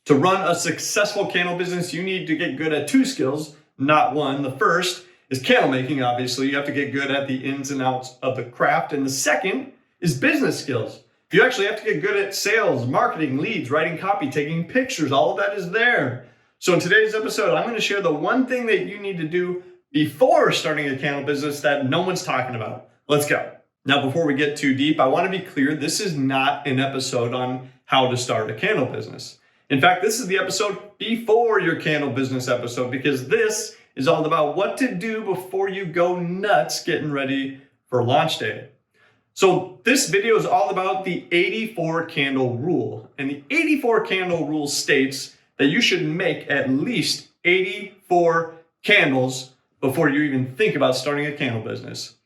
To run a successful candle business, you need to get good at two skills, not one. The first is candle making, obviously. You have to get good at the ins and outs of the craft. And the second is business skills. You actually have to get good at sales, marketing, leads, writing copy, taking pictures. All of that is there. So in today's episode, I'm going to share the one thing that you need to do before starting a candle business that no one's talking about. Let's go. Now, before we get too deep, I want to be clear, this is not an episode on how to start a candle business. In fact, this is the episode before your candle business episode, because this is all about what to do before you go nuts getting ready for launch day. So this video is all about the 84 candle rule. And the 84 candle rule states that you should make at least 84 candles before you even think about starting a candle business.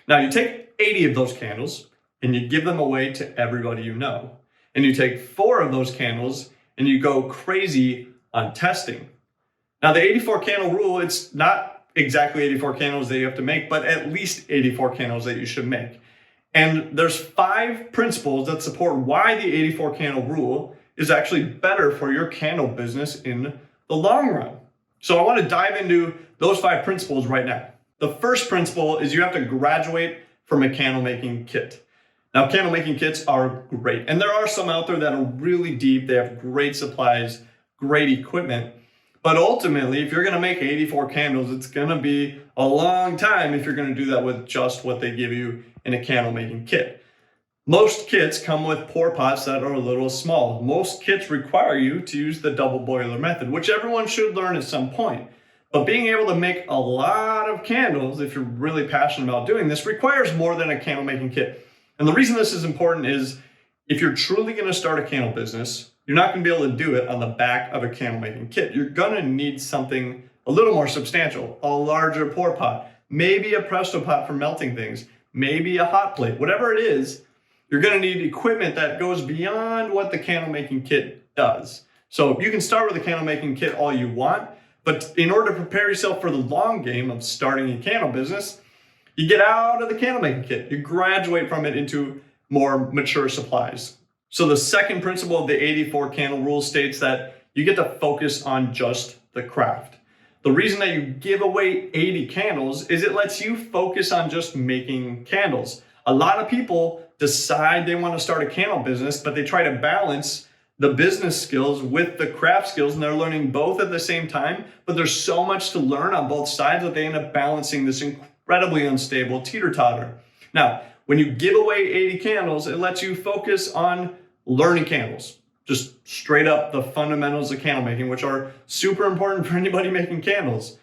Now you take 80 of those candles and you give them away to everybody you know. And you take 4 of those candles and you go crazy on testing. Now the 84 candle rule, it's not exactly 84 candles that you have to make, but at least 84 candles that you should make. And there's 5 principles that support why the 84 candle rule is actually better for your candle business in the long run. So I want to dive into those 5 principles right now. The first principle is you have to graduate from a candle making kit. Now, candle making kits are great, and there are some out there that are really deep. They have great supplies, great equipment, but ultimately, if you're going to make 84 candles, it's going to be a long time if you're going to do that with just what they give you in a candle making kit. Most kits come with pour pots that are a little small. Most kits require you to use the double boiler method, which everyone should learn at some point. But being able to make a lot of candles, if you're really passionate about doing this, requires more than a candle making kit. And the reason this is important is if you're truly going to start a candle business, you're not going to be able to do it on the back of a candle making kit. You're going to need something a little more substantial, a larger pour pot, maybe a Presto pot for melting things, maybe a hot plate, whatever it is. You're going to need equipment that goes beyond what the candle making kit does. So you can start with a candle making kit all you want, but in order to prepare yourself for the long game of starting a candle business, you get out of the candle making kit. You graduate from it into more mature supplies. So the second principle of the 84 candle rule states that you get to focus on just the craft. The reason that you give away 80 candles is it lets you focus on just making candles. A lot of people decide they want to start a candle business, but they try to balance the business skills with the craft skills, and they're learning both at the same time, but there's so much to learn on both sides that they end up balancing this incredibly unstable teeter-totter. Now, when you give away 80 candles, it lets you focus on learning candles, just straight up the fundamentals of candle making, which are super important for anybody making candles.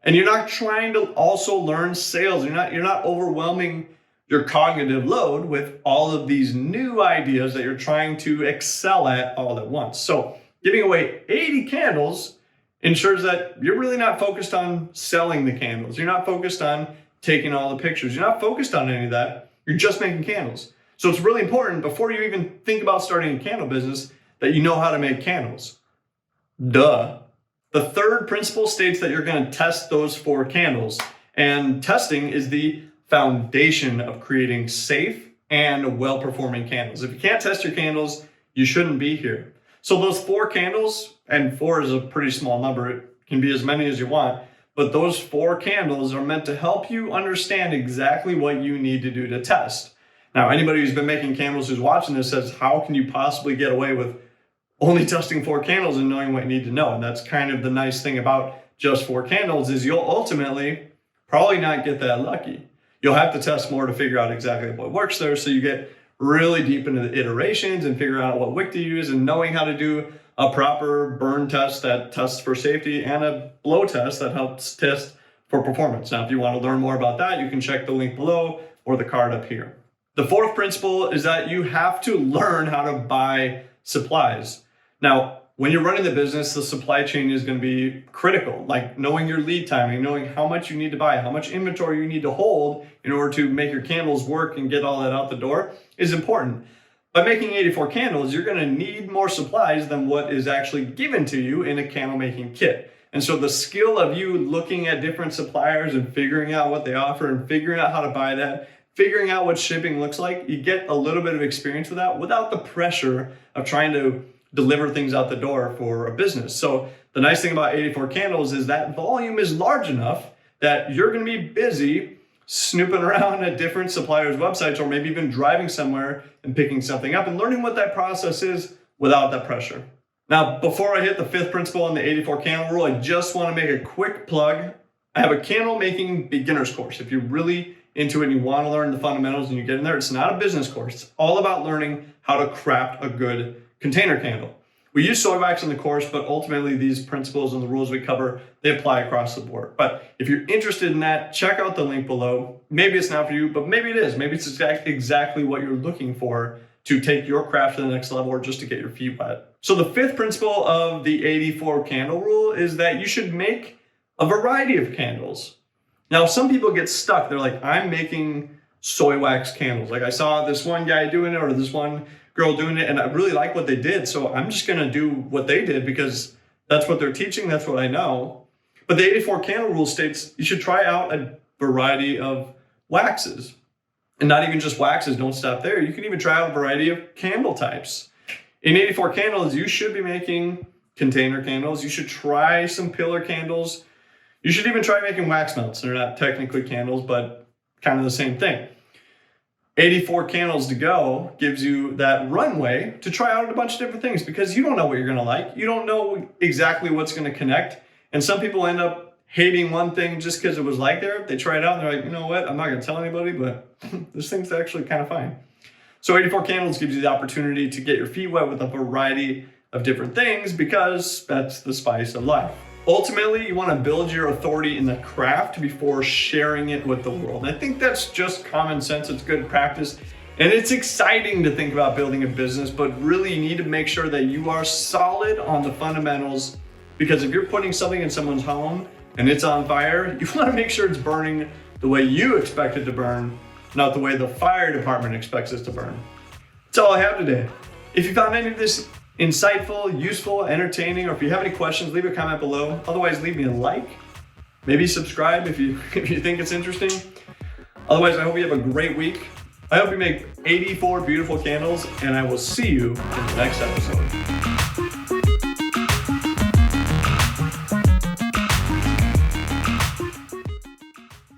And you're not trying to also learn sales. You're not overwhelming your cognitive load with all of these new ideas that you're trying to excel at all at once. So giving away 80 candles ensures that you're really not focused on selling the candles. You're not focused on taking all the pictures. You're not focused on any of that. You're just making candles. So it's really important before you even think about starting a candle business that you know how to make candles. Duh. The third principle states that you're going to test those 4 candles. And testing is the foundation of creating safe and well-performing candles. If you can't test your candles, you shouldn't be here. So those 4 candles, and 4 is a pretty small number, it can be as many as you want, but those 4 candles are meant to help you understand exactly what you need to do to test. Now, anybody who's been making candles who's watching this says, how can you possibly get away with only testing 4 candles and knowing what you need to know? And that's kind of the nice thing about just 4 candles is you'll ultimately probably not get that lucky. You'll have to test more to figure out exactly what works there. So you get really deep into the iterations and figure out what wick to use and knowing how to do a proper burn test that tests for safety and a blow test that helps test for performance. Now, if you want to learn more about that, you can check the link below or the card up here. The fourth principle is that you have to learn how to buy supplies. Now, when you're running the business, the supply chain is going to be critical, like knowing your lead time and knowing how much you need to buy, how much inventory you need to hold in order to make your candles work and get all that out the door is important. By making 84 candles, you're going to need more supplies than what is actually given to you in a candle making kit. And so the skill of you looking at different suppliers and figuring out what they offer and figuring out how to buy that, figuring out what shipping looks like, you get a little bit of experience with that without the pressure of trying to deliver things out the door for a business. So the nice thing about 84 candles is that volume is large enough that you're going to be busy snooping around at different suppliers' websites, or maybe even driving somewhere and picking something up and learning what that process is without that pressure. Now, before I hit the fifth principle in the 84 candle rule, I just want to make a quick plug. I have a candle making beginner's course. If you're really into it and you want to learn the fundamentals and you get in there, it's not a business course. It's all about learning how to craft a good container candle. We use soy wax in the course, but ultimately these principles and the rules we cover, they apply across the board. But if you're interested in that, check out the link below. Maybe it's not for you, but maybe it is. Maybe it's exactly what you're looking for to take your craft to the next level, or just to get your feet wet. So the fifth principle of the 84 candle rule is that you should make a variety of candles. Now, some people get stuck. They're like, I'm making soy wax candles. Like I saw this one guy doing it, or this one girl doing it, and I really like what they did. So I'm just gonna do what they did because that's what they're teaching, that's what I know. But the 84 candle rule states you should try out a variety of waxes. And not even just waxes, don't stop there. You can even try out a variety of candle types. In 84 candles, you should be making container candles. You should try some pillar candles. You should even try making wax melts. They're not technically candles, but kind of the same thing. 84 candles to go gives you that runway to try out a bunch of different things, because you don't know what you're gonna like. You don't know exactly what's gonna connect. And some people end up hating one thing just because it was like there. They try it out and they're like, you know what? I'm not gonna tell anybody, but this thing's actually kind of fine. So 84 candles gives you the opportunity to get your feet wet with a variety of different things, because that's the spice of life. Ultimately, you want to build your authority in the craft before sharing it with the world. And I think that's just common sense. It's good practice. And it's exciting to think about building a business, but really you need to make sure that you are solid on the fundamentals, because if you're putting something in someone's home and it's on fire, you want to make sure it's burning the way you expect it to burn, not the way the fire department expects it to burn. That's all I have today. If you found any of this insightful, useful, entertaining, or if you have any questions, leave a comment below. Otherwise, leave me a like. Maybe subscribe if you think it's interesting. Otherwise, I hope you have a great week. I hope you make 84 beautiful candles, and I will see you in the next episode.